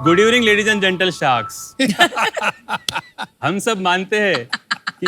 Good evening ladies and gentle sharks. हम सब मानते हैं कि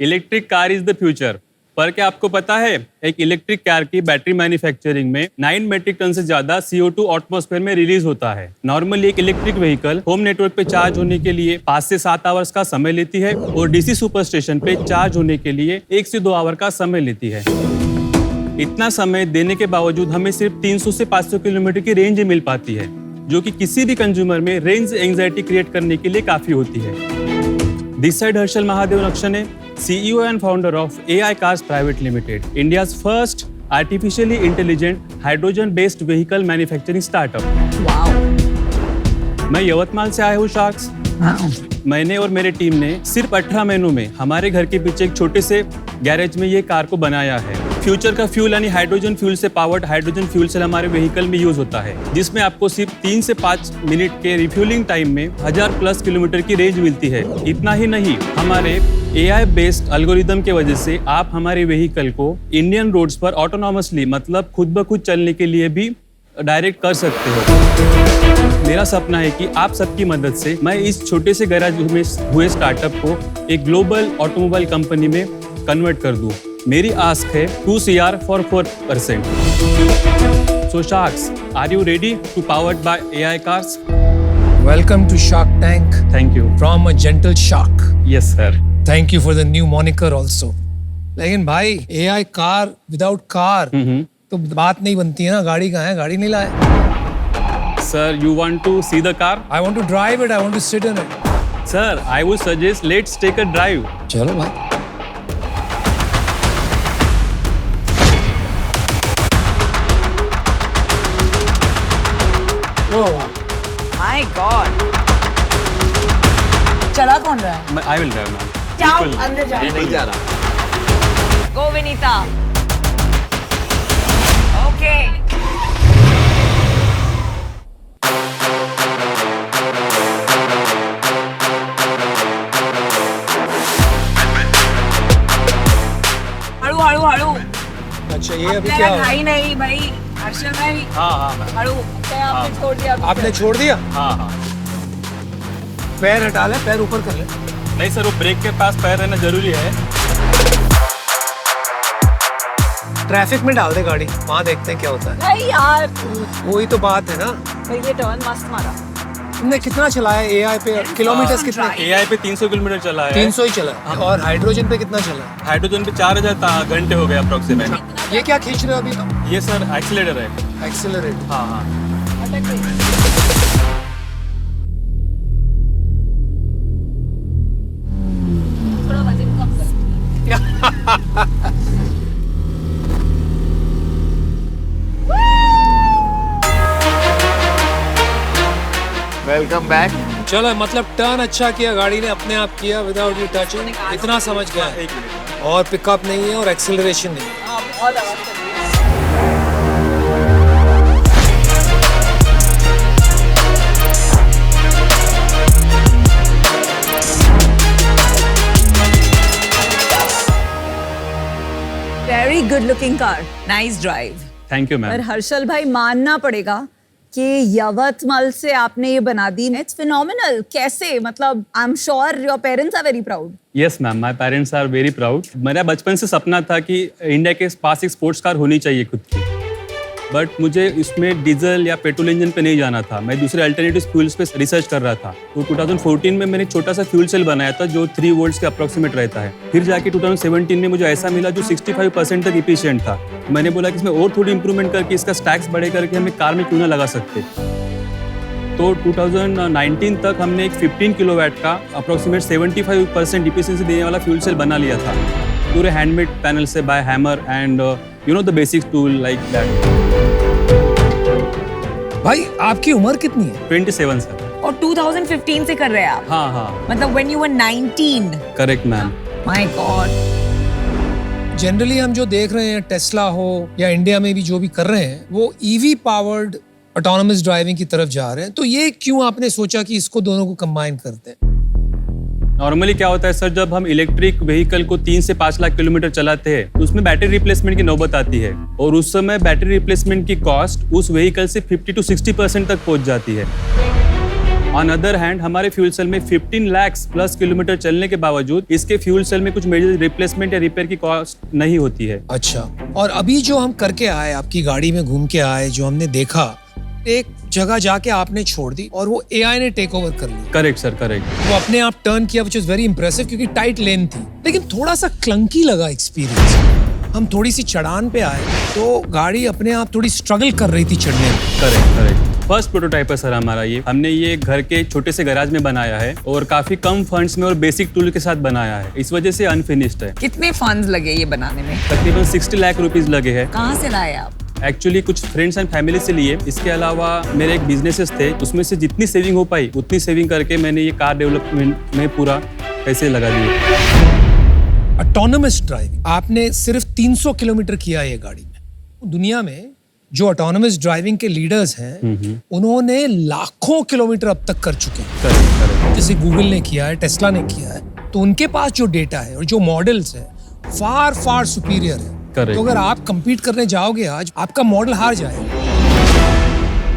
electric car is the future, पर क्या आपको पता है एक इलेक्ट्रिक कार की बैटरी मैन्युफैक्चरिंग में 9 मेट्रिक टन से ज्यादा CO2 एटमॉस्फेयर में रिलीज होता है। नॉर्मली एक इलेक्ट्रिक व्हीकल होम नेटवर्क पे चार्ज होने के लिए 5 से 7 आवर्स का समय लेती है और डीसी सुपर स्टेशन पे चार्ज होने के लिए 1 से 2 आवर का समय लेती है। इतना समय देने के बावजूद हमें सिर्फ 300 से 500 किलोमीटर की रेंज मिल पाती है, जो कि किसी भी कंज्यूमर में रेंज एंजाइटी क्रिएट करने के लिए काफी होती है। This side Harshal Mahadev Nakshane, CEO and founder of AI Cars Private Limited, India's first artificially intelligent hydrogen-based vehicle manufacturing startup. Wow. मैं यवतमाल से आया हूँ शार्क्स। मैंने और मेरे टीम ने सिर्फ 18 महीनों में हमारे घर के पीछे एक छोटे से गैरेज में ये कार को बनाया है। फ्यूचर का फ्यूल यानी हाइड्रोजन फ्यूल से पावर्ड हाइड्रोजन फ्यूल सेल हमारे व्हीकल में यूज होता है, जिसमें आपको सिर्फ 3 से 5 मिनट के रिफ्यूलिंग टाइम में 1000+ किलोमीटर की रेंज मिलती है। इतना ही नहीं, हमारे AI बेस्ड एल्गोरिदम के वजह से आप हमारे व्हीकल को इंडियन रोड्स पर ऑटोनॉमसली मतलब खुद ब खुद चलने के लिए भी डायरेक्ट कर सकते हो। मेरा सपना है कि आप सबकी मदद से मैं इस छोटे से गैराज में हुए स्टार्टअप को एक ग्लोबल ऑटोमोबाइल कंपनी में कन्वर्ट कर दूं। मेरी आस्क है 2 CR for 4%। So sharks, are you ready to powered by AI cars? Welcome to Shark Tank. Thank you. From a gentle shark. Yes sir. Thank you for the new moniker also. लेकिन भाई AI car without car तो बात नहीं बनती है ना। गाड़ी कहाँ है? गाड़ी नहीं लाए। Sir, you want to see the car? I want to drive it. I want to sit in it. Sir, I would suggest let's take a drive. चलो भाई। My God. चला कौन रहा है? I will drive, ma'am. जाओ बिल्कुल। अंदर जाओ। नहीं जा रहा। गो विनीता। ओके। हड़ू हड़ू हड़ू। अच्छा ये अभी आपने क्या रखा हुआ? ही नहीं भाई हर्षल भाई। हाँ मैम। हड़ू क्या आपने छोड़ दिया? आपने छोड़ दिया? हाँ। पैर हटा ले, पैर ऊपर कर ले। नहीं सर, वो ब्रेक के पास पैर रहना जरूरी है। ट्रैफिक में डाल दे गाड़ी, वहाँ देखते हैं क्या होता है। नहीं यार, वही तो बात है ना। भाई ये टर्न मस्त मारा। तुमने कितना चलाया AI पे? किलोमीटर कितने? AI पे 300 किलोमीटर चला है। 300 ही चला। और हाइड्रोजन पे कितना चला? हाइड्रोजन पे 4000 घंटे हो गए अप्रोक्सीमेट। ये क्या खींच रहे हो अभी तुम? ये सर एक्सीलरेटर है। एक्सेलरेट। हाँ। अटक गई। थोड़ा वजन कम कर। Welcome back. चलो मतलब टर्न अच्छा किया गाड़ी ने, अपने आप किया विदाउट यू टचिंग। इतना समझ गया। एक मिनट। और पिकअप नहीं है और एक्सेलरेशन नहीं है। हाँ, बहुत आवाज कर रही है। Very good looking car, nice drive. Thank you पर मैम। हर्षल भाई मानना पड़ेगा कि यवतमाल से आपने ये बना दी। It's phenomenal. कैसे? मतलब I am sure your parents are very proud. Yes ma'am, my parents are very proud. मेरा बचपन से सपना था कि इंडिया के पास एक स्पोर्ट्स कार होनी चाहिए खुद की, बट मुझे इसमें डीजल या पेट्रोल इंजन पे नहीं जाना था। मैं दूसरे अल्टरनेटिव फ्यूल्स पे रिसर्च कर रहा था। तो 2014 में मैंने छोटा सा फ्यूल सेल बनाया था जो 3 वोल्ट्स के अप्रोक्सीमेट रहता है। फिर जाके 2017 में मुझे ऐसा मिला जो 65% तक इफिशिएंट था। मैंने बोला कि इसमें और थोड़ी इंप्रूवमेंट करके इसका स्टैक्स बड़े करके हमें कार में क्यों ना लगा सकते। तो 2019 तक हमने एक 15 किलोवाट का अप्रोक्सीमेट 75% इफिशिएंसी देने वाला फ्यूल सेल बना लिया था, पूरे हैंडमेड पैनल से by hammer and you know the basic tool like that. भाई आपकी उम्र कितनी है? 27 सर। और 2015 से कर रहे हैं आप? हाँ। मतलब when you were 19? Correct ma'am. My God. Generally हम जो देख रहे हैं टेस्ला हो या इंडिया में भी जो भी कर रहे हैं वो EV पावर्ड ऑटोनोमस ड्राइविंग की तरफ जा रहे हैं। तो ये क्यों आपने सोचा कि इसको दोनों को कंबाइन करते हैं? नॉर्मली क्या होता है सर, जब हम इलेक्ट्रिक व्हीकल को 3 से 5 लाख किलोमीटर चलाते हैं तो उसमें बैटरी रिप्लेसमेंट की नौबत आती है और उस समय बैटरी रिप्लेसमेंट की कॉस्ट उस व्हीकल से 50 to 60% तक पहुंच जाती है। ऑन अदर हैंड हमारे फ्यूल सेल में 15 लाख प्लस किलोमीटर चलने के बावजूद इसके फ्यूल सेल में कुछ मेजर रिप्लेसमेंट या रिपेयर की कॉस्ट नहीं होती है। अच्छा, और अभी जो हम करके आए, आपकी गाड़ी में घूम के आए, जो हमने देखा, एक जगह जाके आपने छोड़ दी और वो एआई ने टेक ओवर कर लिया। Correct sir, correct. वो अपने आप टर्न किया, व्हिच इज वेरी इंप्रेसिव, क्योंकि टाइट लेन थी, लेकिन थोड़ा सा क्लंकी लगा एक्सपीरियंस। हम थोड़ी सी चढ़ान पे आए तो गाड़ी अपने आप थोड़ी स्ट्रगल कर रही थी चढ़ने में। Correct correct. फर्स्ट प्रोटोटाइप है सर हमारा ये। हमने ये घर के छोटे से गैराज में बनाया है और काफी कम फंड्स में और बेसिक टूल के साथ बनाया है, इस वजह से अनफिनिश्ड है। कितने फंड्स लगे ये बनाने में? तकरीबन 60 लाख रुपीस लगे हैं। कहाँ से लाए आप? एक्चुअली कुछ फ्रेंड्स एंड फैमिली से लिए। इसके अलावा मेरे एक बिजनेसेस थे, उसमें से जितनी सेविंग हो पाई उतनी सेविंग करके मैंने ये कार डेवलपमेंट में पूरा पैसे लगा दिए। ऑटोनमस ड्राइविंग आपने सिर्फ 300 किलोमीटर किया ये गाड़ी में। दुनिया में जो ऑटोनमस ड्राइविंग के लीडर्स हैं, उन्होंने लाखों किलोमीटर अब तक कर चुके हैं। Correct correct. जैसे गूगल ने किया है, टेस्ला ने किया है, तो उनके पास जो डेटा है और जो मॉडल्स है फार फार सुपीरियर है। Correct. तो अगर आप compete करने जाओगे आज, आपका मॉडल हार जाएगा।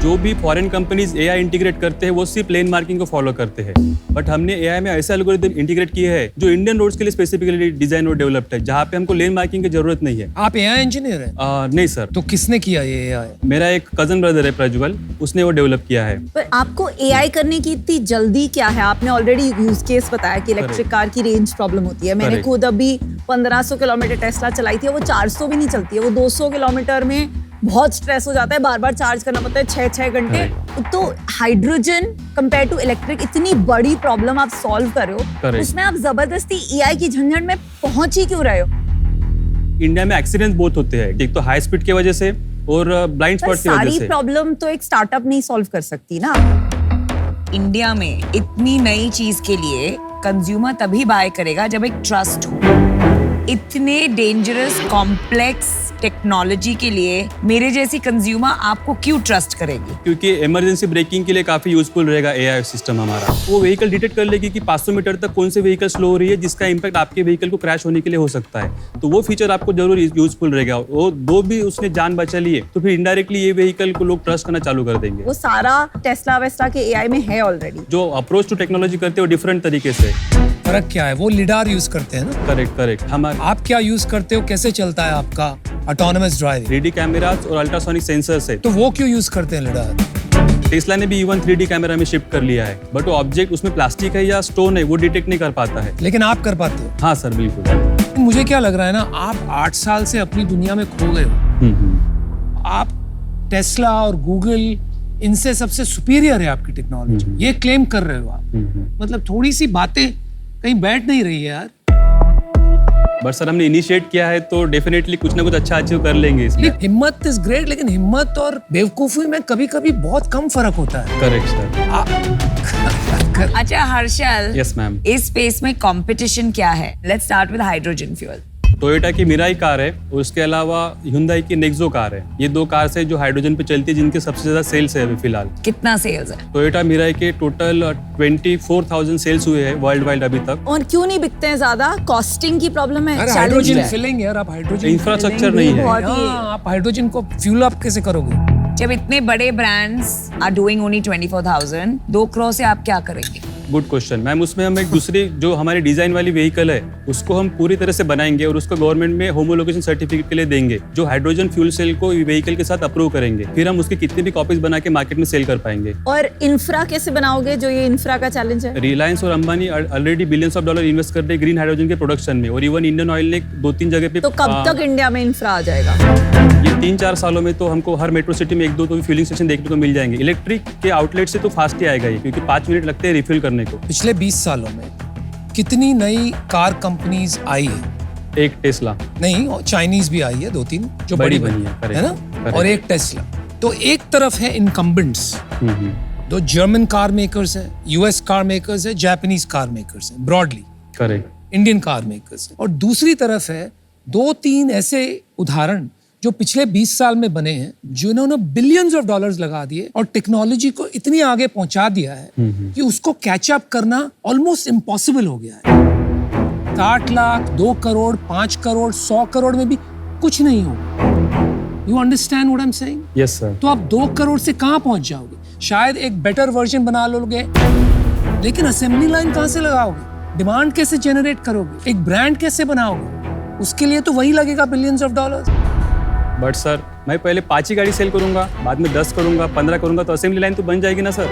जो भी फॉरेन कंपनीज एआई इंटीग्रेट करते हैं वो सिर्फ लेन मार्किंग को फॉलो करते हैं, बट हमने एआई में ऐसे एल्गोरिथम इंटीग्रेट किए हैं जो इंडियन रोड्स के लिए स्पेसिफिकली डिजाइन और डेवलप्ड है, जहाँ पे हमको लेन मार्किंग की जरूरत नहीं है। आप एआई इंजीनियर हैं? नहीं सर। तो किसने किया ये एआई? मेरा एक कजन ब्रदर है प्रज्वल, उसने वो डेवलप किया है। पर आपको एआई करने की इतनी जल्दी क्या है? आपने ऑलरेडी यूज केस बताया कि इलेक्ट्रिक कार की रेंज प्रॉब्लम होती है। मैंने Correct. खुद अभी 1500 किलोमीटर टेस्ला चलाई थी, वो 400 भी नहीं चलती है, वो 200 किलोमीटर में बहुत स्ट्रेस हो जाता है, बार बार चार्ज करना पड़ता है 6-6 घंटे। तो हाइड्रोजन कंपेयर टू इलेक्ट्रिक इतनी बड़ी प्रॉब्लम आप सॉल्व कर रहे हो, Correct. उसमें आप जबरदस्ती एआई की झंझट में पहुंच ही क्यों रहे हो? इंडिया में एक्सीडेंट बहुत होते हैं, एक तो हाई स्पीड की वजह से और ब्लाइंड पर स्पॉट की वजह सारी से। प्रॉब्लम तो एक स्टार्टअप नहीं सॉल्व कर सकती ना। इंडिया में इतनी नई चीज के लिए कंज्यूमर तभी बाय करेगा जब एक ट्रस्ट हो। इतने डेंजरस कॉम्प्लेक्स टेक्नोलॉजी के लिए मेरे जैसी कंज्यूमर आपको क्यों ट्रस्ट करेगी? क्योंकि इमरजेंसी ब्रेकिंग के लिए काफी यूजफुल रहेगा एआई सिस्टम हमारा। वो व्हीकल डिटेक्ट कर लेगी कि 500 मीटर तक कौन से व्हीकल स्लो हो रही है, जिसका इम्पैक्ट आपके व्हीकल को क्रैश होने के लिए हो सकता है। तो वो फीचर आपको जरूर यूजफुल रहेगा। वो दो भी उसने जान बचा लिए तो फिर इनडायरेक्टली ये व्हीकल को लोग ट्रस्ट करना चालू कर देंगे। वो सारा टेस्ला वेस्ला के एआई में है ऑलरेडी। जो अप्रोच टू टेक्नोलॉजी करते हैं वो डिफरेंट तरीके से। फर्क क्या है? वो लिडार यूज करते हैं ना। Correct correct. हमारे आप क्या यूज करते हो? कैसे चलता है आपका ऑटोनमस ड्राइविंग? 3D कैमरास और अल्ट्रासोनिक सेंसर्स है। तो वो क्यों यूज करते हैं लिडार? टेस्ला ने भी इवन 3D कैमरा में शिफ्ट कर लिया है, बट वो ऑब्जेक्ट उसमें प्लास्टिक है या स्टोन है वो डिटेक्ट नहीं कर पाता है। लेकिन आप कर पाते हो। हाँ सर, बिल्कुल। मुझे क्या लग रहा है ना, आप 8 साल से अपनी दुनिया में खो गए हो। आप टेस्ला और गूगल इनसे सबसे सुपीरियर है आपकी टेक्नोलॉजी, ये क्लेम कर रहे हो आप। मतलब थोड़ी सी बातें कहीं बैठ नहीं रही है यार। बट सर हमने इनिशिएट किया है तो डेफिनेटली कुछ ना कुछ अच्छा अचीव कर लेंगे इसमें। हिम्मत इज ग्रेट, लेकिन हिम्मत और बेवकूफी में कभी कभी बहुत कम फर्क होता है। Correct sir. अच्छा हर्षल, यस मैम। इस स्पेस में कंपटीशन क्या है? Let's start with hydrogen fuel. Toyota की मिराई कार है और उसके अलावा Hyundai की नेक्सो कार है। ये दो कार्स है जो हाइड्रोजन पे चलती है, जिनके सबसे ज्यादा सेल्स है अभी फिलहाल। कितना सेल्स है? टोयोटा मिराई के टोटल 24,000 सेल्स हुए हैं वर्ल्ड वाइड अभी तक। और क्यों नहीं बिकते हैं ज्यादा? कॉस्टिंग की प्रॉब्लम है, अरे challenge हाइड्रोजन है। फिलिंग यार, आप हाइड्रोजन इंफ्रास्ट्रक्चर नहीं है। बहुत ही- आप हाइड्रोजन को फ्यूल अप कैसे करोगे? जब इतने बड़े brands are doing only 24,000, 2 crore से आप क्या करेंगे? Good question ma'am. उसमें हम एक दूसरी जो हमारी डिजाइन वाली व्हीकल है उसको हम पूरी तरह से बनाएंगे और उसको गवर्नमेंट में होमोलोगेशन सर्टिफिकेट के लिए देंगे, जो हाइड्रोजन फ्यूल सेल को व्हीकल के साथ अप्रूव करेंगे। फिर हम उसकी कितनी भी कॉपीज बना के मार्केट में सेल कर पाएंगे। और इंफ्रा कैसे बनाओगे, जो ये इंफ्रा का चैलेंज है? रिलायंस और Ambani already billions of dollar invest कर रहे हैं ग्रीन हाइड्रोजन के प्रोडक्शन में, और इवन इंडियन ऑयल ने 2-3 जगह पे। तो कब तक इंडिया में इंफ्रा आ जाएगा? ये 3-4 सालों में तो हमको हर मेट्रो सिटी में 1-2 तो फिलिंग स्टेशन देखने को मिल जाएंगे। इलेक्ट्रिक के आउटलेट से तो फास्ट ही आएगा ये, क्योंकि 5 मिनट लगते हैं रिफिल करने को। पिछले 20 सालों में कितनी नई कार कंपनीज आई है? एक टेस्ला नहीं, और चाइनीज भी आई है 2-3 जो बड़ी बड़ी बनी है, correct, ना? correct. और एक टेस्ला। तो एक तरफ है इनकम्बेंट्स, दो जर्मन कार मेकर्स हैं, यूएस कार मेकर्स हैं, जापानीज कार मेकर्स हैं, broadly correct. Indian car makers हैं। और दूसरी तरफ है 2-3 ऐसे उदाहरण जो पिछले 20 साल में बने हैं, जिन्होंने बिलियंस ऑफ डॉलर्स लगा दिए और टेक्नोलॉजी को इतनी आगे पहुंचा दिया है कि उसको कैचअप करना ऑलमोस्ट इम्पॉसिबल हो गया है। 60 लाख, 2 करोड़, 5 करोड़, 100 करोड़ में भी कुछ नहीं होगा। You understand what I am saying? Yes sir. तो आप 2 करोड़ से कहां पहुंच जाओगे? शायद एक बेटर वर्जन बना लोगे, लेकिन असेंबली लाइन कहाँ से लगाओगे? डिमांड कैसे जनरेट करोगे? एक ब्रांड कैसे बनाओगे? उसके लिए तो वही लगेगा billions of dollars. But sir, मैं पहले 5 ही गाड़ी सेल करूंगा, बाद में 10 करूंगा, 15 करूंगा, तो असेंबली लाइन तो बन जाएगी ना सर।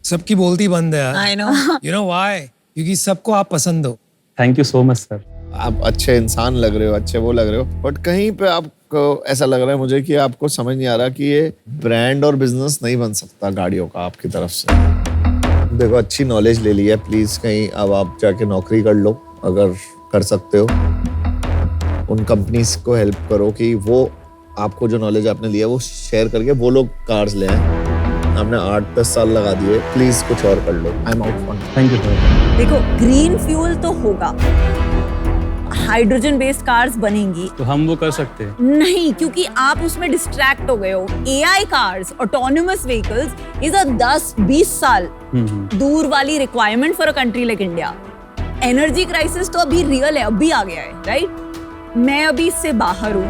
सबकी बोलती बंद है यार। I know. You know why? क्योंकि सबको आप पसंद हो। Thank you so much sir. आप अच्छे इंसान लग रहे हो, अच्छे वो लग रहे हो, बट कहीं पे आपको ऐसा लग रहा है मुझे कि आपको समझ नहीं आ रहा कि ये ब्रांड और बिजनेस नहीं बन सकता गाड़ियों का आपकी तरफ से। देखो, अच्छी नॉलेज ले ली है, प्लीज कहीं अब आप जाके नौकरी कर लो अगर कर सकते हो। उन कंपनीज को हेल्प करो कि वो आपको जो नॉलेज आपने लिया वो शेयर करके वो लोग कार्स ले आए। आपने 8-10 साल लगा दिए, प्लीज कुछ और कर लो। I am out for. Thank you sir. देखो, ग्रीन फ्यूल तो होगा, हाइड्रोजन बेस्ड कार्स बनेंगी, तो हम वो कर सकते हैं। नहीं, क्योंकि आप उसमें डिस्ट्रैक्ट हो गए हो। AI cars, autonomous vehicles is a 10-20 साल दूर वाली requirement for a country like India. Energy crisis तो अभी रियल है, अभी आ गया है, राइट? मैं अभी इससे बाहर हूँ,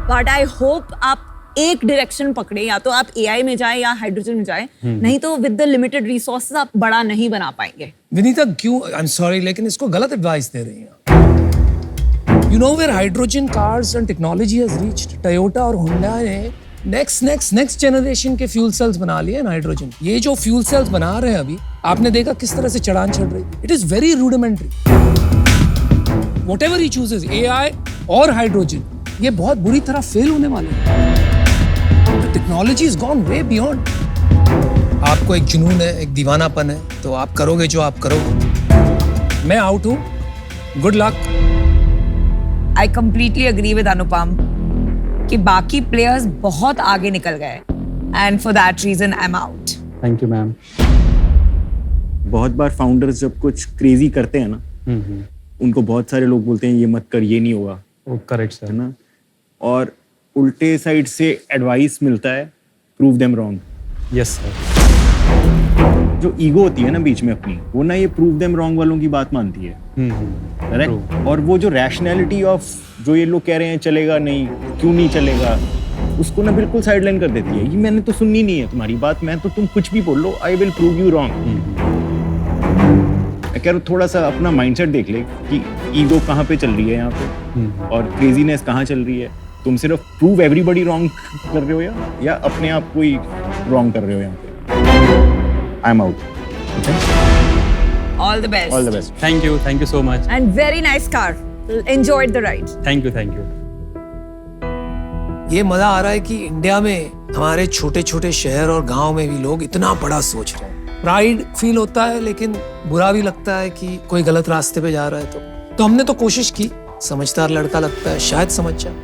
बट आई होप आप एक डायरेक्शन पकड़े, या तो आप एआई में जाए या हाइड्रोजन में जाए, नहीं तो विद द लिमिटेड रिसोर्सेज आप बड़ा नहीं बना पाएंगे। विनीता, क्यों? आई एम सॉरी, लेकिन इसको गलत एडवाइस दे रही हैं। You know where hydrogen cars and technology has reached? Toyota और Honda ने next generation के fuel cells बना लिए हैं हाइड्रोजन। ये जो fuel cells बना रहे हैं अभी, आपने देखा किस तरह से चढ़ान चढ़ रही है। It is very rudimentary. Whatever he chooses, AI और हाइड्रोजन, ये बहुत बुरी तरह फेल होने वाले हैं। The technology has gone way beyond. आपको एक जुनून है, एक दीवानापन है, तो आप करोगे जो आप करोगे। मैं आउट हूँ। Good luck. I completely agree with Anupam कि बाकी प्लेयर्स बहुत आगे निकल गए, and for that reason I'm out. Thank you ma'am. बहुत बार फाउंडर्स जब कुछ क्रेजी करते हैं ना, उनको बहुत सारे लोग बोलते हैं ये मत कर, ये नहीं होगा, ओ करेक्ट सर। है ना? और उल्टे साइड से एडवाइस मिलता है, prove them wrong. Yes sir. जो ईगो होती है ना बीच में अपनी, वो ना ये प्रूव देम रॉन्ग वालों की बात मानती है, करेक्ट? और वो जो रैशनैलिटी ऑफ जो ये लोग कह रहे हैं चलेगा नहीं, क्यों नहीं चलेगा, उसको ना बिल्कुल साइडलाइन कर देती है। ये मैंने तो सुननी नहीं है तुम्हारी बात, मैं तो तुम कुछ भी बोल लो, I will prove you wrong. मैं कह रहा हूँ थोड़ा सा अपना माइंडसेट देख ले कि ईगो कहाँ पे चल रही है यहाँ पे और क्रेजीनेस कहाँ चल रही है। तुम सिर्फ प्रूव एवरीबॉडी रॉन्ग कर रहे हो या अपने आप को ही रॉन्ग कर रहे हो यहाँ पे। आई am out. All the best. All the best. Thank you so much. And very nice car. Enjoyed the ride. Thank you. ये मजा आ रहा है कि इंडिया में हमारे छोटे छोटे शहर और गांव में भी लोग इतना बड़ा सोच रहे हैं। प्राइड फील होता है, लेकिन बुरा भी लगता है कि कोई गलत रास्ते पे जा रहा है। तो हमने तो कोशिश की, समझदार लड़का लगता है, शायद समझ जाए।